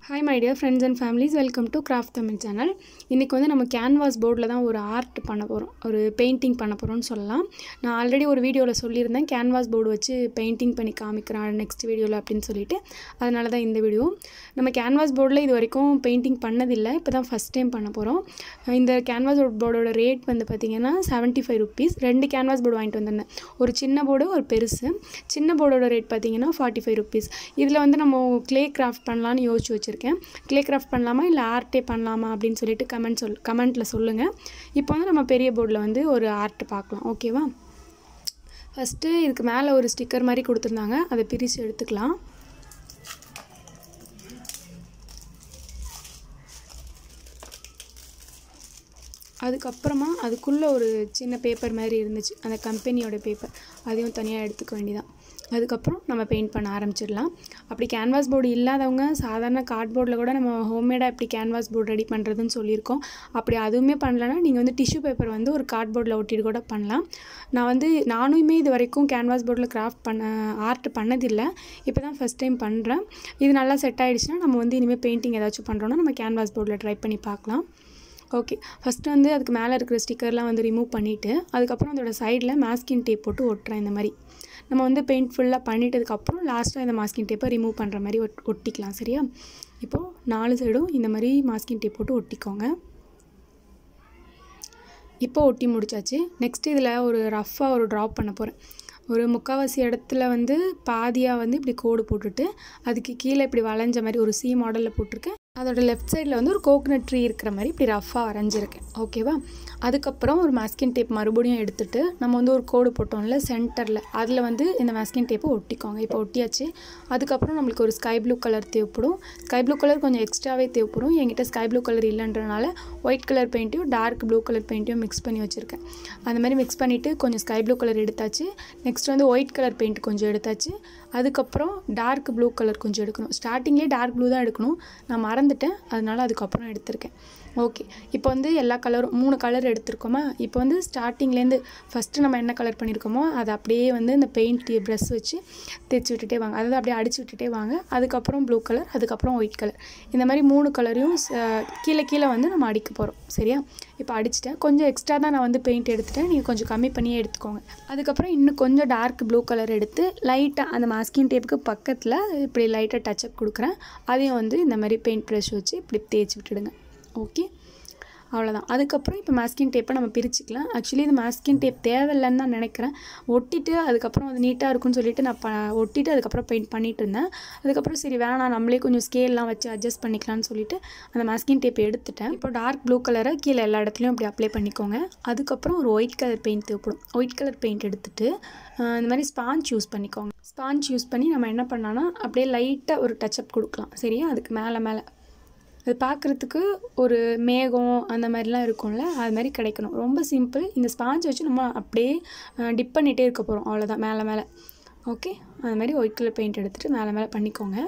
Hi my dear friends and families, welcome to Craft Tamil channel. இன்னைக்கு வந்து நம்ம canvas boardல தான் ஒரு ஆர்ட் பண்ண போறோம். ஒரு பெயிண்டிங் பண்ண போறோம்னு சொல்லலாம். நான் ஆல்ரெடி ஒரு வீடியோல சொல்லியிருந்தேன் canvas board வச்சு பெயிண்டிங் பண்ணி காமிக்கிறேன் நெக்ஸ்ட் வீடியோல அப்படினு சொல்லிட்டு. அதனால தான் இந்த வீடியோ. நம்ம canvas boardல இது வரைக்கும் பெயிண்டிங் பண்ணது இல்ல. இப்போதான் ஃபர்ஸ்ட் டைம் பண்ண போறோம். இந்த canvas boardோட ரேட் வந்து பாத்தீங்கன்னா 75 rupees. ரெண்டு canvas board வாங்கிட்டு வந்தேன். ஒரு சின்ன போர்டு ஒரு பெருசு. சின்ன போர்டோட ரேட் பாத்தீங்கன்னா 45 rupees. இதுல வந்து நம்ம clay craft பண்ணலாம்னு யோசிச்சு வச்சிருக்கேன். clay craft பண்ணலாமா இல்ல ஆர்ட்டே பண்ணலாமா அப்படினு சொல்லிட்டு கமெண்ட்ல சொல்லுங்க. இப்போ வந்து நம்ம பெரிய போர்டுல வந்து ஒரு ஆர்ட் பார்க்கலாம். ஓகேவா? ஃபர்ஸ்ட் இதுக்கு மேல ஒரு ஸ்டிக்கர் மாதிரி கொடுத்திருந்தாங்க. அதை பிரிச்சு எடுத்துக்கலாம். அதுக்கு அப்புறமா அதுக்குள்ள ஒரு சின்ன பேப்பர் மாதிரி இருந்துச்சு. அந்த கம்பெனியோட பேப்பர். அதையும் தனியா எடுத்துக்க வேண்டியதான். அதுக்கு அப்புறம் நம்ம பெயிண்ட் பண்ண ஆரம்பிச்சிடலாம். அப்படி canvas board இல்லாதவங்க சாதாரண கார்ட்போர்ட்ல கூட நம்ம ஹோம்மேடா எப்படி canvas board ரெடி பண்றதுன்னு சொல்லிருக்கோம். அப்படி அதுவுமே பண்ணலனா நீங்க வந்து டிஷ்யூ பேப்பர் வந்து ஒரு கார்ட்போர்ட்ல ஒட்டிட்டு கூட பண்ணலாம். நானுமே இது வரைக்கும் canvas boardல கிராஃப்ட் பண்ண ஆர்ட் பண்ணது இல்ல. இப்போதான் ஃபர்ஸ்ட் டைம் பண்றேன். இது நல்லா செட் ஆயிடுச்சுனா நம்ம வந்து இனிமே பெயிண்டிங் ஏதாச்சும் பண்றோம்னா நம்ம canvas boardல ட்ரை பண்ணி பார்க்கலாம். ஓகே, ஃபர்ஸ்ட் வந்து அதுக்கு மேல இருக்கிற ஸ்டிக்கர்லாம் வந்து ரிமூவ் பண்ணிட்டு அதுக்கு அப்புறம் அதோட சைடுல மாஸ்கிங் டேப் போட்டு ஒட்றேன் இந்த மாதிரி. நம்ம வந்து பெயிண்ட் ஃபுல்லா பண்ணிட்டதுக்கு அப்புறம் லாஸ்டா இந்த மாஸ்கிங் டேப்பை ரிமூவ் பண்ற மாதிரி ஒட்டிக்கலாம். சரியா? இப்போ நாலு சைடும் இந்த மாதிரி மாஸ்கிங் டேப் போட்டு ஒட்டிக்கோங்க. இப்போ ஒட்டி முடிச்சாச்சு. நெக்ஸ்ட் இதுல ஒரு ரஃப்பா ஒரு டிராப் பண்ண போறேன். ஒரு முக்காவாசி இடத்துல வந்து பாதியா வந்து இப்படி கோடு போட்டுட்டு அதுக்கு கீழே இப்படி வளைஞ்ச மாதிரி ஒரு சி மாடல்ல போட்டுருக்கேன். அதோட லெஃப்ட் சைடுல வந்து ஒரு கோகனட் ட்ரீ இருக்கிற மாதிரி இப்படி ரஃப்பா வரைஞ்சிருக்கேன். ஓகேவா? அதுக்கு அப்புறம் ஒரு மாஸ்கிங் டேப் மறுபடியும் எடுத்துட்டு நம்ம வந்து ஒரு கோடு போட்டோம்ல சென்டர்ல அதுல வந்து இந்த மாஸ்கிங் டேப்பை ஒட்டிக்கோங்க. இப்போ ஒட்டியாச்சு. அதுக்கு அப்புறம் நமக்கு ஒரு ஸ்கை ப்ளூ கலர் தேவைப்படும். ஸ்கை ப்ளூ கலர் கொஞ்சம் எக்ஸ்ட்ராவே தேவைப்படும். என்கிட்ட ஸ்கை ப்ளூ கலர் இல்லன்றனால ஒயிட் கலர் பெயிண்ட்டையும் டார்க் ப்ளூ கலர் பெயிண்ட்டையும் மிக்ஸ் பண்ணி வச்சிருக்கேன். அந்த மாதிரி மிக்ஸ் பண்ணிட்டு கொஞ்சம் ஸ்கை ப்ளூ கலர் எடுத்தாச்சு. நெக்ஸ்ட் வந்து ஒயிட் கலர் பெயிண்ட் கொஞ்சம் எடுத்தாச்சு. அதுக்கப்புறம் டார்க் ப்ளூ கலர் கொஞ்சம் எடுக்கணும். ஸ்டார்டிங்லேயே டார்க் ப்ளூ தான் எடுக்கணும். நான் மறந்துட்டேன். அதனால அதுக்கப்புறம் எடுத்திருக்கேன். ஓகே, இப்போ வந்து எல்லா கலரும் 3 கலர் எடுத்திருக்கோமா? இப்போ வந்து ஸ்டார்டிங்லேருந்து ஃபஸ்ட்டு நம்ம என்ன கலர் பண்ணியிருக்கோமோ அதை அப்படியே வந்து இந்த பெயிண்ட் ப்ரஷ் வச்சு தேய்ச்சி விட்டுட்டே வாங்க. அதாவது அப்படியே அடிச்சு விட்டுட்டே வாங்க. அதுக்கப்புறம் ப்ளூ கலர், அதுக்கப்புறம் ஒயிட் கலர். இந்த மாதிரி 3 கலரையும் கீழே வந்து நம்ம அடிக்க போகிறோம். சரியா? இப்போ அடிச்சிட்டேன். கொஞ்சம் எக்ஸ்ட்ரா தான் நான் வந்து பெயிண்ட் எடுத்துட்டேன். நீங்கள் கொஞ்சம் கம்மி பண்ணியே எடுத்துக்கோங்க. அதுக்கப்புறம் இன்னும் கொஞ்சம் டார்க் ப்ளூ கலர் எடுத்து லைட்டாக அந்த மாஸ்கிங் டேப்புக்கு பக்கத்தில் இப்படி லைட்டாக டச்சப் கொடுக்குறேன். அதையும் வந்து இந்த மாதிரி பெயிண்ட் ப்ரஷ் வச்சு இப்படி தேய்ச்சி விட்டுடுங்க. ஓகே, அவ்வளோதான். அதுக்கப்புறம் இப்போ மாஸ்கிங் டேப்பை நம்ம பிரிச்சுக்கலாம். ஆக்சுவலி இது மாஸ்கிங் டேப் தேவையில்லைன்னு தான் நினைக்கிறேன். ஒட்டிட்டு அதுக்கப்புறம் அது நீட்டாக இருக்குன்னு சொல்லிட்டு நான் ஒட்டிட்டு அதுக்கப்புறம் பெயிண்ட் பண்ணிட்டு இருந்தேன். அதுக்கப்புறம் சரி வேணாம் நம்மளே கொஞ்சம் ஸ்கேல்லாம் வச்சு அட்ஜஸ்ட் பண்ணிக்கலாம்னு சொல்லிட்டு அந்த மாஸ்கிங் டேப் எடுத்துட்டேன். இப்போ டார்க் ப்ளூ கலரை கீழே எல்லா இடத்துலையும் அப்படி அப்ளை பண்ணிக்கோங்க. அதுக்கப்புறம் ஒரு ஒயிட் கலர் பெயிண்ட் தேவைப்படும். ஒயிட் கலர் பெயிண்ட் எடுத்துட்டு இந்த மாதிரி ஸ்பாஞ்ச் யூஸ் பண்ணிக்கோங்க. ஸ்பாஞ்ச் யூஸ் பண்ணி நம்ம என்ன பண்ணலாம்னா அப்படியே லைட்டாக ஒரு டச்சப் கொடுக்கலாம். சரியா? அதுக்கு மேலே அது பார்க்குறதுக்கு ஒரு மேகம் அந்த மாதிரிலாம் இருக்கும்ல, அது மாதிரி கிடைக்கணும். ரொம்ப சிம்பிள். இந்த ஸ்பாஞ்ச் வச்சு நம்ம அப்படியே டிப் பண்ணிகிட்டே இருக்க போகிறோம். அவ்வளோதான். மேலே ஓகே, அது மாதிரி ஒயிட் கலர் பெயிண்ட் எடுத்துகிட்டு மேலே பண்ணிக்கோங்க.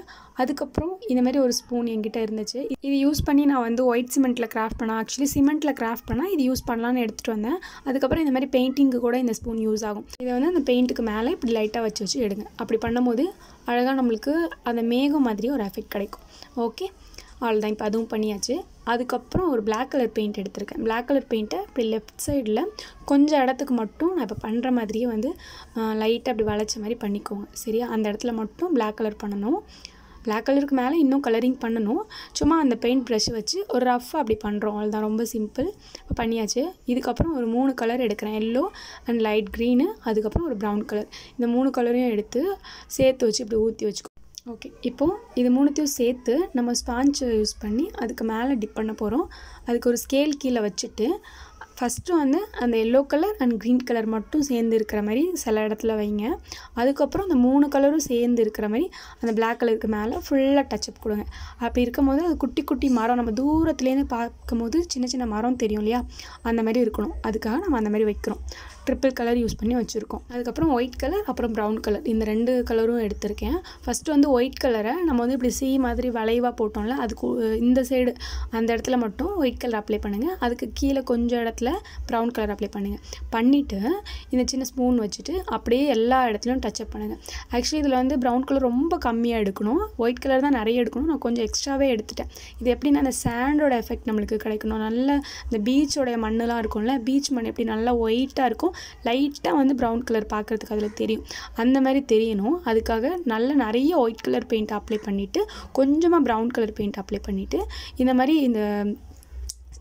அதுக்கப்புறம் இந்த மாதிரி ஒரு ஸ்பூன் என்கிட்ட இருந்துச்சு. இது யூஸ் பண்ணி நான் வந்து ஒயிட் சிமெண்ட்டில் கிராஃப்ட் பண்ணேன். ஆக்சுவலி சிமெண்ட்டில் கிராஃப்ட் பண்ணால் இது யூஸ் பண்ணலான்னு எடுத்துகிட்டு வந்தேன். அதுக்கப்புறம் இந்த மாதிரி பெயிண்டிங்கு கூட இந்த ஸ்பூன் யூஸ் ஆகும். இதை வந்து அந்த பெயிண்ட்டுக்கு மேலே இப்படி லைட்டாக வச்சு எடுங்க. அப்படி பண்ணும்போது அழகாக நம்மளுக்கு அந்த மேகம் மாதிரி ஒரு எஃபெக்ட் கிடைக்கும். ஓகே, அவ்வளோதான். இப்போ அதுவும் பண்ணியாச்சு. அதுக்கப்புறம் ஒரு பிளாக் கலர் பெயிண்ட் எடுத்திருக்கேன். பிளாக் கலர் பெயிண்ட்டை இப்படி லெஃப்ட் சைடில் கொஞ்சம் இடத்துக்கு மட்டும் நான் இப்போ பண்ணுற மாதிரியே வந்து லைட்டாக அப்படி வளைச்ச மாதிரி பண்ணிக்கோங்க. சரியா? அந்த இடத்துல மட்டும் பிளாக் கலர் பண்ணணும். பிளாக் கலருக்கு மேலே இன்னும் கலரிங் பண்ணணும். சும்மா அந்த பெயிண்ட் ப்ரஷ் வச்சு ஒரு ரஃப்பாக அப்படி பண்ணுறோம். அவ்வளோதான். ரொம்ப சிம்பிள். இப்போ பண்ணியாச்சு. இதுக்கப்புறம் ஒரு 3 கலர் எடுக்கிறேன். எல்லோ அண்ட் லைட் க்ரீனு, அதுக்கப்புறம் ஒரு ப்ரௌன் கலர். இந்த 3 கலரையும் எடுத்து சேர்த்து வச்சு இப்படி ஊற்றி வச்சுக்கோ. ஓகே, இப்போது இது 3த்தையும் சேர்த்து நம்ம ஸ்பாஞ்சை யூஸ் பண்ணி அதுக்கு மேலே டிப் பண்ண போகிறோம். அதுக்கு ஒரு ஸ்கேல் கீழே வச்சுட்டு ஃபஸ்ட்டு வந்து அந்த yellow colour and green colour மட்டும் சேர்ந்து இருக்கிற மாதிரி சில இடத்துல வைங்க. அதுக்கப்புறம் அந்த 3 கலரும் சேர்ந்து இருக்கிற மாதிரி அந்த பிளாக் கலருக்கு மேலே ஃபுல்லாக டச்சப் கொடுங்க. அப்படி இருக்கும் போது அது குட்டி குட்டி மரம் நம்ம தூரத்துலேருந்து பார்க்கும் போது சின்ன சின்ன மரம் தெரியும் இல்லையா? அந்த மாதிரி இருக்கணும். அதுக்காக நம்ம அந்த மாதிரி வைக்கிறோம். ட்ரிப்பிள் கலர் யூஸ் பண்ணி வச்சுருக்கோம். அதுக்கப்புறம் ஒயிட் கலர் அப்புறம் ப்ரௌன் கலர் இந்த 2 கலரும் எடுத்திருக்கேன். ஃபஸ்ட்டு வந்து ஒயிட் கலரை நம்ம வந்து இப்படி சி மாதிரி வளைவாக போட்டோம்ல, அதுக்கு இந்த சைடு அந்த இடத்துல மட்டும் ஒயிட் கலர் அப்ளை பண்ணுங்கள். அதுக்கு கீழே கொஞ்சம் இடத்துல ப்ரௌன் கலர் அப்ளை பண்ணுங்கள். பண்ணிவிட்டு இந்த சின்ன ஸ்பூன் வச்சுட்டு அப்படியே எல்லா இடத்துலையும் டச்சப் பண்ணுங்கள். ஆக்சுவலி இதில் வந்து ப்ரௌன் கலர் ரொம்ப கம்மியாக எடுக்கணும், ஒயிட் கலர் தான் நிறைய எடுக்கணும். நான் கொஞ்சம் எக்ஸ்ட்ராவே எடுத்துட்டேன். இது எப்படின்னா அந்த சாண்டோட எஃபெக்ட் நம்மளுக்கு கிடைக்கணும். நல்ல இந்த பீச்சோடைய மண்ணெலாம் இருக்கும்ல, பீச் மண் எப்படி நல்லா ஒயிட்டாக இருக்கும், லைட்டாக வந்து ப்ரௌன் கலர் பார்க்குறதுக்கு அதில் தெரியும், அந்த மாதிரி தெரியணும். அதுக்காக நிறைய ஒயிட் கலர் பெயிண்ட் அப்ளை பண்ணிவிட்டு கொஞ்சமாக ப்ரௌன் கலர் பெயிண்ட் அப்ளை பண்ணிவிட்டு இந்த மாதிரி இந்த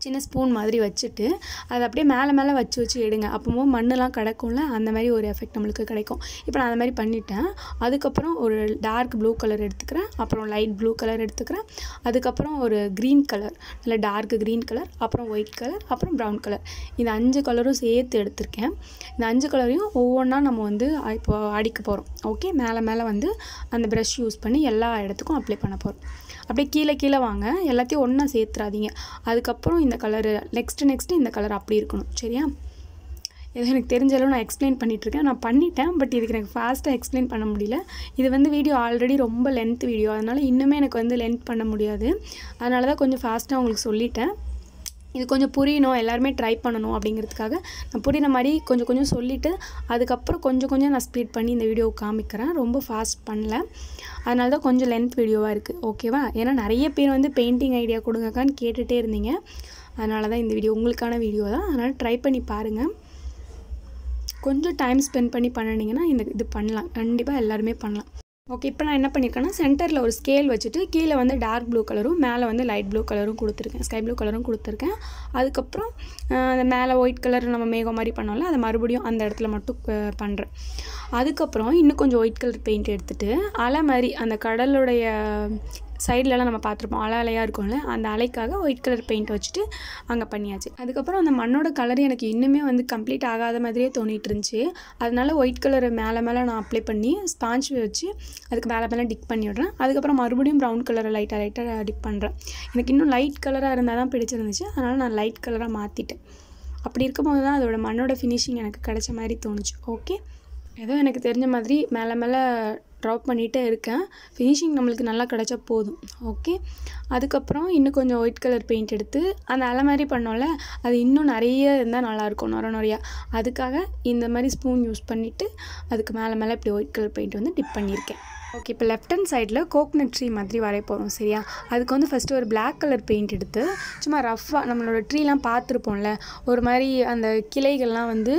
சின்ன ஸ்பூன் மாதிரி வச்சுட்டு அதை அப்படியே மேலே வச்சு எடுங்க. அப்போது மண்ணெலாம் கிடக்கும்ல, அந்த மாதிரி ஒரு எஃபெக்ட் நம்மளுக்கு கிடைக்கும். இப்போ நான் அந்த மாதிரி பண்ணிட்டேன். அதுக்கப்புறம் ஒரு டார்க் ப்ளூ கலர் எடுத்துக்கிறேன், அப்புறம் லைட் ப்ளூ கலர் எடுத்துக்கிறேன், அதுக்கப்புறம் ஒரு க்ரீன் கலர், இல்லை டார்க் க்ரீன் கலர், அப்புறம் ஒயிட் கலர், அப்புறம் ப்ரௌன் கலர், இந்த 5 கலரும் சேர்த்து எடுத்திருக்கேன். இந்த 5 கலரையும் ஒவ்வொன்றா நம்ம வந்து இப்போ அடிக்க போகிறோம். ஓகே, மேலே வந்து அந்த ப்ரஷ் யூஸ் பண்ணி எல்லா இடத்துக்கும் அப்ளை பண்ண போகிறோம். அப்படியே கீழே வாங்க, எல்லாத்தையும் ஒன்றா சேர்த்துறாதீங்க. அதுக்கப்புறம் இந்த கலரு நெக்ஸ்ட்டு இந்த கலர் அப்படி இருக்கணும். சரியா? இது எனக்கு தெரிஞ்ச அளவு நான் எக்ஸ்பிளைன் பண்ணிகிட்ருக்கேன். நான் பண்ணிட்டேன், பட் இதுக்கு எனக்கு ஃபாஸ்ட்டாக எக்ஸ்பிளைன் பண்ண முடியல. இது வந்து வீடியோ ஆல்ரெடி ரொம்ப லென்த் வீடியோ, அதனால் இன்னுமே எனக்கு வந்து லென்த் பண்ண முடியாது. அதனால தான் கொஞ்சம் ஃபாஸ்ட்டாக உங்களுக்கு சொல்லிட்டேன். இது கொஞ்சம் புரியணும், எல்லாருமே ட்ரை பண்ணணும் அப்படிங்கிறதுக்காக நான் புரிகிற மாதிரி கொஞ்சம் சொல்லிவிட்டு அதுக்கப்புறம் கொஞ்சம் நான் ஸ்பீட் பண்ணி இந்த வீடியோவை காமிக்கிறேன். ரொம்ப ஃபாஸ்ட் பண்ணல, அதனால தான் கொஞ்சம் லென்த் வீடியோவாக இருக்குது. ஓகேவா? ஏன்னா நிறைய பேர் வந்து பெயிண்டிங் ஐடியா கொடுங்கக்கான்னு கேட்டுகிட்டே இருந்தீங்க. அதனால தான் இந்த வீடியோ உங்களுக்கான வீடியோ தான். அதனால் ட்ரை பண்ணி பாருங்கள். கொஞ்சம் டைம் ஸ்பெண்ட் பண்ணி பண்ணிங்கன்னா இது பண்ணலாம், கண்டிப்பாக எல்லாருமே பண்ணலாம். ஓகே, இப்போ நான் என்ன பண்ணியிருக்கேன்னா சென்டரில் ஒரு ஸ்கேல் வச்சுட்டு கீழே வந்து டார்க் ப்ளூ கலரும் மேலே வந்து லைட் ப்ளூ கலரும் கொடுத்துருக்கேன், ஸ்கை ப்ளூ கலரும் கொடுத்துருக்கேன். அதுக்கப்புறம் அந்த மேலே ஒயிட் கலர் நம்ம மேகம் மாதிரி பண்ணோம்ல, அதை மறுபடியும் அந்த இடத்துல மட்டும் பண்ணுறேன். அதுக்கப்புறம் இன்னும் கொஞ்சம் ஒயிட் கலர் பெயிண்ட் எடுத்துகிட்டு அலை மாதிரி அந்த கடலுடைய சைட்லலாம் நம்ம பார்த்துருப்போம், அலையாக இருக்கும்ல, அந்த அலைக்காக ஒயிட் கலர் பெயிண்ட் வச்சுட்டு அங்கே பண்ணியாச்சு. அதுக்கப்புறம் அந்த மண்ணோட கலர் எனக்கு இன்னுமே வந்து கம்ப்ளீட் ஆகாத மாதிரியே தோணிட்டு இருந்துச்சு. அதனால ஒயிட் கலரை மேலே நான் அப்ளை பண்ணி ஸ்பாஞ்ச் வச்சு அதுக்கு மேலே டிக் பண்ணி விடுறேன். அதுக்கப்புறம் மறுபடியும் ப்ரௌன் கலரை லைட்டாக டிக் பண்ணுறேன். எனக்கு இன்னும் லைட் கலராக இருந்தால் தான் பிடிச்சிருந்துச்சு, அதனால் நான் லைட் கலராக மாற்றிட்டேன். அப்படி இருக்கும்போது தான் அதோட மண்ணோட ஃபினிஷிங் எனக்கு கிடைச்ச மாதிரி தோணுச்சு. ஓகே, ஏதோ எனக்கு தெரிஞ்ச மாதிரி மேலே ட்ராப் பண்ணிகிட்டே இருக்கேன். ஃபினிஷிங் நம்மளுக்கு நல்லா கிடச்சா போதும். ஓகே, அதுக்கப்புறம் இன்னும் கொஞ்சம் ஒயிட் கலர் பெயிண்ட் எடுத்து அந்த அலை மாதிரி பண்ணோம்ல, அது இன்னும் நிறைய இருந்தால் நல்லாயிருக்கும், நிறையா. அதுக்காக இந்த மாதிரி ஸ்பூன் யூஸ் பண்ணிவிட்டு அதுக்கு மேலே இப்படி ஒயிட் கலர் பெயிண்ட் வந்து டிப் பண்ணியிருக்கேன். ஓகே, இப்போ லெஃப்ட் ஹேண்ட் சைடில் கோக்னட் ட்ரீ மாதிரி வரைய போகிறோம். சரியா? அதுக்கு வந்து ஃபஸ்ட்டு ஒரு பிளாக் கலர் பெயிண்ட் எடுத்து சும்மா ரஃப்பாக நம்மளோட ட்ரீலாம் பார்த்துருப்போம்ல, ஒரு மாதிரி அந்த கிளைகள்லாம் வந்து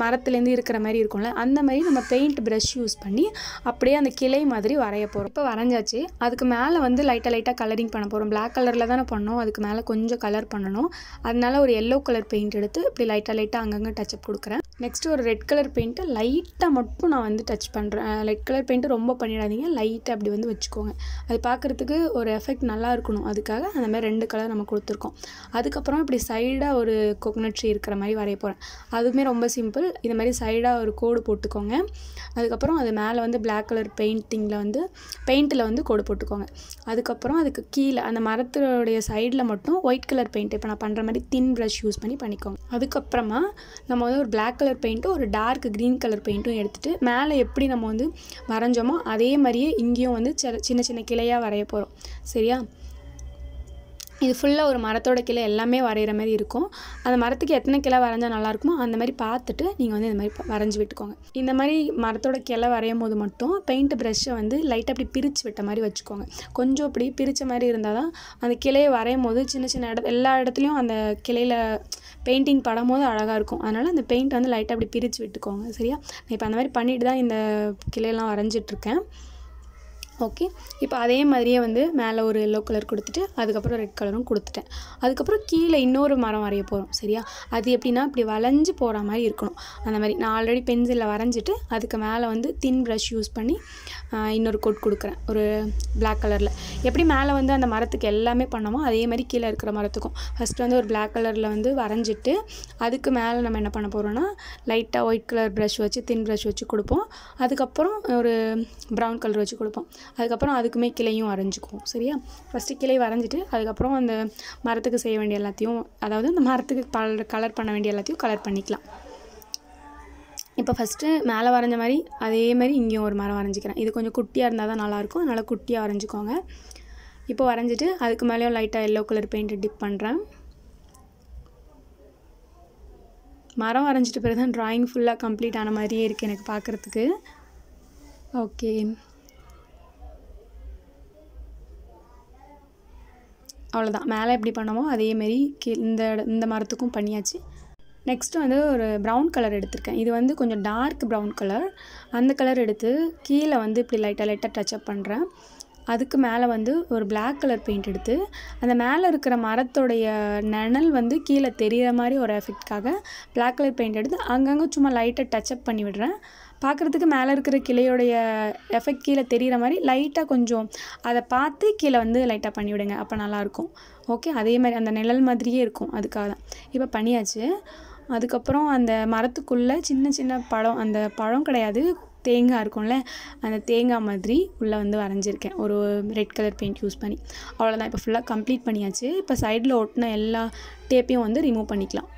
மரத்துலேருந்து இருக்கிற மாதிரி இருக்கும்ல, அந்த மாதிரி நம்ம பெயிண்ட் ப்ரஷ் யூஸ் பண்ணி அப்படியே அந்த கிளை மாதிரி வரைய போகிறோம். இப்போ வரைஞ்சாச்சு. அதுக்கு மேலே வந்து லைட்டாக கலரிங் பண்ண போகிறோம். பிளாக் கலரில் தானே பண்ணோம், அதுக்கு மேலே கொஞ்சம் கலர் பண்ணணும். அதனால ஒரு எல்லோ கலர் பெயிண்ட் எடுத்து இப்படி லைட்டாக அங்கங்கே டச்சப் கொடுக்குறேன். நெக்ஸ்ட்டு ஒரு ரெட் கலர் பெயிண்ட்டை லைட்டாக மட்டும் நான் வந்து டச் பண்ணுறேன். ரெட் கலர் பெயிண்ட்டு ரொம்ப பண்ணிடாதீங்க, லைட்டாக அப்படி வந்து வச்சுக்கோங்க. அது பார்க்குறதுக்கு ஒரு எஃபெக்ட் நல்லா இருக்கணும், அதுக்காக அந்த மாதிரி 2 கலர் நம்ம கொடுத்துருக்கோம். அதுக்கப்புறம் இப்படி சைடாக ஒரு கோகனட் ட்ரீ இருக்கிற மாதிரி வரைய போகிறேன். அதுவுமே ரொம்ப சிம்பிள். இது மாதிரி சைடாக ஒரு கோடு போட்டுக்கோங்க. அதுக்கப்புறம் அது மேலே வந்து பிளாக் கலர் பெயிண்ட்டில் வந்து கோடு போட்டுக்கோங்க. அதுக்கப்புறம் அதுக்கு கீழே அந்த மரத்துடைய சைடில் மட்டும் ஒயிட் கலர் பெயிண்ட் இப்போ நான் பண்ணுற மாதிரி தின் ப்ரஷ் யூஸ் பண்ணிக்கோங்க. அதுக்கப்புறமா நம்ம வந்து ஒரு பிளாக் கலர் பெயிண்ட்டும் ஒரு டார்க் க்ரீன் கலர் பெயிண்ட்டும் எடுத்துகிட்டு மேலே எப்படி நம்ம வந்து வரைஞ்சோமோ அதே மாதிரியே இங்கேயும் வந்து சின்ன கிளையாக வரைய போகிறோம். சரியா? இது ஃபுல்லாக ஒரு மரத்தோட கிளை எல்லாமே வரைகிற மாதிரி இருக்கும். அந்த மரத்துக்கு எத்தனை கிளை வரைஞ்சால் நல்லாயிருக்குமோ அந்த மாதிரி பார்த்துட்டு நீங்கள் வந்து இந்த மாதிரி வரைஞ்சி விட்டுக்கோங்க. இந்த மாதிரி மரத்தோட கிளை வரையும் போது மட்டும் பெயிண்ட் ப்ரஷ்ஷை வந்து லைட்டாக அப்படி பிரித்து விட்ட மாதிரி வச்சுக்கோங்க. கொஞ்சம் அப்படி பிரித்த மாதிரி இருந்தால் தான் அந்த கிளையை வரையும் போது சின்ன எல்லா இடத்துலையும் அந்த கிளையில் பெயிண்டிங் படும் போது அழகாக இருக்கும். அதனால் அந்த பெயிண்ட் வந்து லைட்டாக அப்படி பிரித்து விட்டுக்கோங்க. சரியா? நான் இப்போ அந்த மாதிரி பண்ணிட்டு தான் இந்த கிளையெல்லாம் வரைஞ்சிட்ருக்கேன். ஓகே, இப்போ அதே மாதிரியே வந்து மேலே ஒரு எல்லோ கலர் கொடுத்துட்டு அதுக்கப்புறம் ரெட் கலரும் கொடுத்துட்டேன். அதுக்கப்புறம் கீழே இன்னொரு மரம் வரைய போகிறோம். சரியா? அது எப்படின்னா இப்படி வளைஞ்சு போகிற மாதிரி இருக்கணும். அந்த மாதிரி நான் ஆல்ரெடி பென்சிலில் வரைஞ்சிட்டு அதுக்கு மேலே வந்து தின் ப்ரஷ் யூஸ் பண்ணி இன்னொரு கோட் கொடுக்குறேன் ஒரு பிளாக் கலரில். எப்படி மேலே வந்து அந்த மரத்துக்கு எல்லாமே பண்ணோமோ அதே மாதிரி கீழே இருக்கிற மரத்துக்கும் ஃபஸ்ட்டு வந்து ஒரு பிளாக் கலரில் வந்து வரைஞ்சிட்டு அதுக்கு மேலே நம்ம என்ன பண்ண போகிறோன்னா லைட்டாக ஒயிட் கலர் ப்ரஷ் வச்சு தின் ப்ரஷ் வச்சு கொடுப்போம். அதுக்கப்புறம் ஒரு ப்ரௌன் கலர் வச்சு கொடுப்போம். அதுக்கப்புறம் அதுக்குமே கிளையும் வரைஞ்சிக்குவோம். சரியா? ஃபஸ்ட்டு கிளை வரைஞ்சிட்டு அதுக்கப்புறம் அந்த மரத்துக்கு செய்ய வேண்டிய எல்லாத்தையும், அதாவது அந்த மரத்துக்கு கலர் பண்ண வேண்டிய எல்லாத்தையும் கலர் பண்ணிக்கலாம். இப்போ ஃபஸ்ட்டு மேலே வரைஞ்ச மாதிரி அதே மாதிரி இங்கேயும் ஒரு மரம் வரைஞ்சிக்கிறேன். இது கொஞ்சம் குட்டியாக இருந்தால் தான் நல்லாயிருக்கும், அதனால் குட்டியாக வரைஞ்சிக்கோங்க. இப்போ வரைஞ்சிட்டு அதுக்கு மேலேயும் லைட்டாக எல்லோ கலர் பெயிண்ட்டு டிப் பண்ணுறேன். மரம் வரைஞ்சிட்டு பிறகு தான் ட்ராயிங் ஃபுல்லாக கம்ப்ளீட் ஆன மாதிரியே இருக்குது எனக்கு பார்க்குறதுக்கு. ஓகே, அவ்வளோதான். மேலே எப்படி பண்ணமோ அதேமாரி இந்த மரத்துக்கும் பண்ணியாச்சு. நெக்ஸ்ட்டு வந்து ஒரு ப்ரௌன் கலர் எடுத்திருக்கேன். இது வந்து கொஞ்சம் டார்க் ப்ரௌன் கலர். அந்த கலர் எடுத்து கீழே வந்து இப்படி லைட்டாக டச்சப் பண்ணுறேன். அதுக்கு மேலே வந்து ஒரு பிளாக் கலர் பெயிண்ட் எடுத்து அந்த மேலே இருக்கிற மரத்தோடைய நிழல் வந்து கீழே தெரிகிற மாதிரி ஒரு எஃபெக்ட்காக பிளாக் கலர் பெயிண்ட் எடுத்து அங்கங்கே சும்மா லைட்டாக டச்சப் பண்ணி விடுறேன். பார்க்குறதுக்கு மேலே இருக்கிற கிளையோடைய எஃபெக்ட் கீழே தெரிகிற மாதிரி லைட்டாக கொஞ்சம் அதை பார்த்து கீழே வந்து லைட்டாக பண்ணி விடுங்க, அப்போ நல்லாயிருக்கும். ஓகே, அதே மாதிரி அந்த நிழல் மாதிரியே இருக்கும், அதுக்காக தான். இப்போ பண்ணியாச்சு. அதுக்கப்புறம் அந்த மரத்துக்குள்ளே சின்ன சின்ன பழம், அந்த பழம் கிடையாது, தேங்காய் இருக்கும்ல, அந்த தேங்காய் மாதிரி உள்ளே வந்து வரைஞ்சிருக்கேன் ஒரு ரெட் கலர் பெயிண்ட் யூஸ் பண்ணி. அவ்வளோதான். இப்போ ஃபுல்லாக கம்ப்ளீட் பண்ணியாச்சு. இப்போ சைடில் ஒட்டின எல்லா டேப்பையும் வந்து ரிமூவ் பண்ணிக்கலாம்.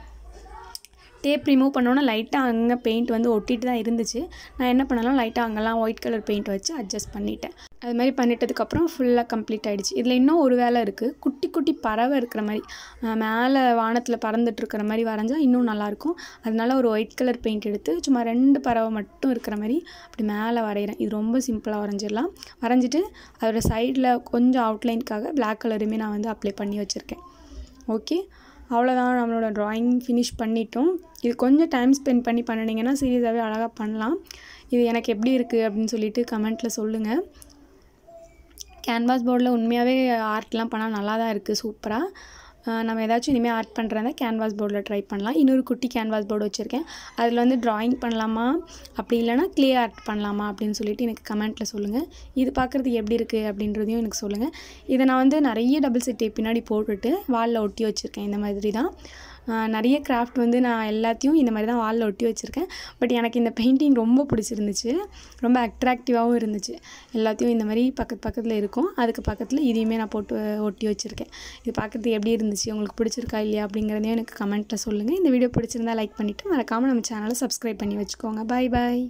டேப் ரிமூவ் பண்ணோன்னா லைட்டாக அங்கே பெயிண்ட் வந்து ஒட்டிட்டு தான் இருந்துச்சு. நான் என்ன பண்ணலாம், லைட்டாக அங்கெல்லாம் ஒயிட் கலர் பெயிண்ட் வச்சு அட்ஜஸ்ட் பண்ணிட்டேன். அது மாதிரி பண்ணிட்டதுக்கப்புறம் ஃபுல்லாக கம்ப்ளீட் ஆகிடுச்சு. இதில் இன்னும் ஒரு வேலை இருக்குது. குட்டி குட்டி பறவை இருக்கிற மாதிரி மேலே வானத்தில் பறந்துட்டுருக்கிற மாதிரி வரைஞ்சால் இன்னும் நல்லாயிருக்கும். அதனால ஒரு ஒயிட் கலர் பெயிண்ட் எடுத்து சும்மா 2 பறவை மட்டும் இருக்கிற மாதிரி அப்படி மேலே வரைகிறேன். இது ரொம்ப சிம்பிளாக வரைஞ்சிடலாம். வரைஞ்சிட்டு அதோட சைடில் கொஞ்சம் அவுட்லைனுக்காக பிளாக் கலருமே நான் வந்து அப்ளை பண்ணி வச்சுருக்கேன். ஓகே, அவ்வளோதான். நம்மளோட ட்ராயிங் ஃபினிஷ் பண்ணிட்டோம். இது கொஞ்சம் டைம் ஸ்பெண்ட் பண்ணி பண்ணினீங்கன்னா சீரியஸாகவே அழகாக பண்ணலாம். இது எனக்கு எப்படி இருக்குது அப்படின்னு சொல்லிட்டு கமெண்ட்டில் சொல்லுங்கள். கேன்வாஸ் போர்டில் உண்மையாகவே ஆர்ட்லாம் பண்ணால் நல்லா தான் இருக்குது, சூப்பராக. நம்ம ஏதாச்சும் இனிமேல் ஆர்ட் பண்ணுறதா கேன்வாஸ் போர்டில் ட்ரை பண்ணலாம். இன்னொரு குட்டி கேன்வாஸ் போர்டு வச்சுருக்கேன். அதில் வந்து ட்ராயிங் பண்ணலாமா, அப்படி இல்லைனா க்ளே ஆர்ட் பண்ணலாமா அப்படின்னு சொல்லிட்டு எனக்கு கமெண்ட்டில் சொல்லுங்கள். இது பார்க்குறதுக்கு எப்படி இருக்குது அப்படின்றதையும் எனக்கு சொல்லுங்கள். இதை நான் வந்து நிறைய டபுள் சைட் பின்னாடி போட்டுட்டு வாலில் ஒட்டி வச்சுருக்கேன். இந்த மாதிரி தான் நிறைய கிராஃப்ட் வந்து நான் எல்லாத்தையும் இந்த மாதிரி தான் வாலில் ஒட்டி வச்சுருக்கேன். பட் எனக்கு இந்த பெயிண்டிங் ரொம்ப பிடிச்சிருந்துச்சு, ரொம்ப அட்ராக்டிவாகவும் இருந்துச்சு. எல்லாத்தையும் இந்த மாதிரி பக்கத்தில் இருக்கும். அதுக்கு பக்கத்தில் இதையுமே நான் போட்டு ஒட்டி வச்சுருக்கேன். இது பார்க்குறதுக்கு எப்படி இருந்துச்சு, உங்களுக்கு பிடிச்சிருக்கா இல்லையா அப்படிங்கிறதையும் எனக்கு கமெண்ட்டில் சொல்லுங்கள். இந்த வீடியோ பிடிச்சிருந்தா லைக் பண்ணிவிட்டு மறக்காமல் நம்ம சேனலை சப்ஸ்கிரைப் பண்ணி வச்சுக்கோங்க. பாய் பாய்.